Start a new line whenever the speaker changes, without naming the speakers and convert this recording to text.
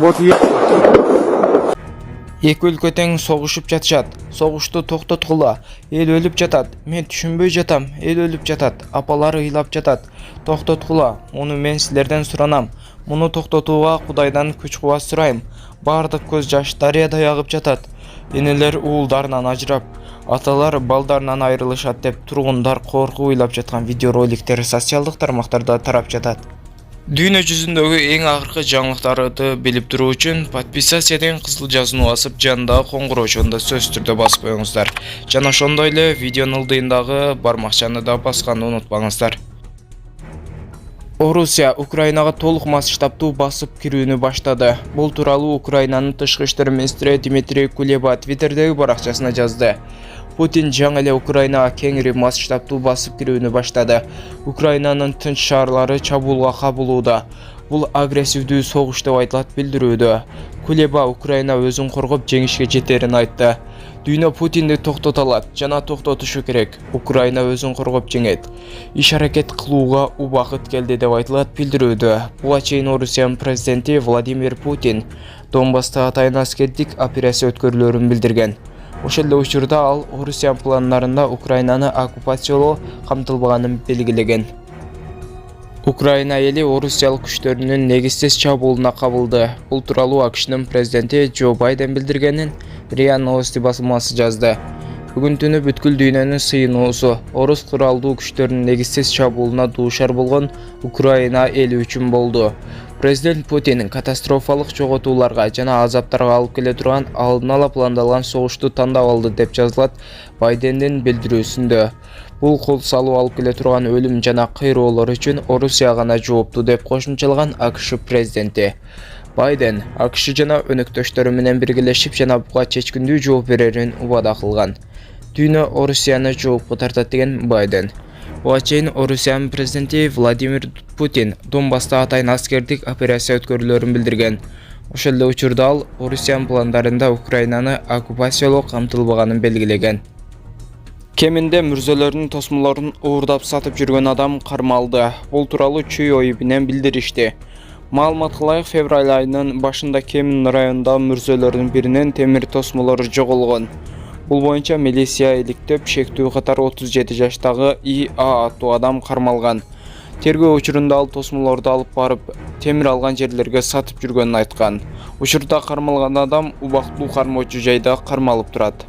Вот
Эки өлкө тең согушуп жатышат. Согушту токтоткула. Эл өлүп жатат. Мен түшүнбөй жатам. Эл өлүп жатат. Апалар ыйлап жатат. Токтоткула. Муну мен силерден суранам. Муну токтотууга Кудайдан күч-кубат сурайм. Бардык көз жаш дарыяда агып жатат. Энелер уулдарынан ажырап, аталар балдарынан айрылышат деп тургундар коркуп ыйлап жаткан видеороликтер социалдык тармактарда тарап жатат. Дүйнө жүзүндөгү эң акыркы жаңылыктарды билип туруу үчүн подписаться деген кызыл жазууну басып, жанындагы коңгуроочону да сөзсүз түрдө басып коюңуздар. Жана ошондой эле видеонун ылдыйындагы бармакчаны да басканды унутпаңыздар. Орусия Украинага толук масштабтуу басып кирүүнү баштады. Бул тууралуу Украинанын тышкы иштер министри Дмитрий Кулеба Твиттердеги баракчасына жазды. Путин жаңы эле Украинага кеңири масштабтуу басып кирүүнү баштады. Украинанын тынч шаарлары чабуулга кабылууда. Бул агрессивдүү согуш деп айтылат билдирүүдө. Кулеба Украина өзүн коргоп жеңишке жетерин айтты. Дүйнө Путинди токтото алат жана токтотушу керек. Украина өзүн коргоп жеңет. Иш аракет кылууга убакыт келди деп айтылат билдирүүдө. Буга чейин Орусиянын президенти Владимир Путин Донбасста атайын аскердик операция өткөрүлөрүн билдирген. Ошол эле учурда ал Орусиянын пландарында Украинаны оккупациялоо камтылбаганын белгилеген. Украина эли Орусиялык күчтөрүнүн негизсиз чабуулуна кабылды. Бул тууралуу АКШнын президенти Джо Байден билдиргенин РИА Новости басылмасы жазды. Бүгүн түнү бүткүл дүйнөнүн сыйынуусу орус куралдуу күчтөрүнүн негизсиз чабуулуна дуушар болгон Украина эли үчүн болду. Президент Путин катастрофалык жоготууларга жана азаптарга алып келе турган алдын ала пландалган согушту тандап алды деп жазылат Байдендин билдирүүсүндө. Бул кол салуу алып келе турган өлүм жана кыйроолор үчүн Орусия гана жоопту деп кошумчалаган АКШ президенти. Байден АКШ жана өнөктөштөрү менен биргелешип жана буга чечкиндүү жооп берерин убада кылган. Дүйнө Орусияны жоопко тартат деген Байден. Буга чейин Орусиянын президенти Владимир Путин Донбасста атайын аскердик операция өткөрүлөрүн билдирген. Ошол эле учурда ал Орусиянын пландарында Украинаны оккупациялоо камтылбаганын белгилеген. Кеминде мүрзөлөрдүн тосмолорун уурдап сатып жүргөн адам кармалды. Бул тууралуу Чүй ОИ менен билдиришти. Маалыматка ылайык, февраль айынын башында Кемин районундагы мүрзөлөрдүн биринен темир тосмолору жоголгон. Бул боюнча милиция иликтеп, шектүү катары 37 жаштагы ИА аттуу адам кармалган. Тергөө учурунда ал тосмолорду алып барып, темир алган жерлерге сатып жүргөнүн айткан. Учурда кармалган адам убактылуу кармоочу жайда кармалып турат.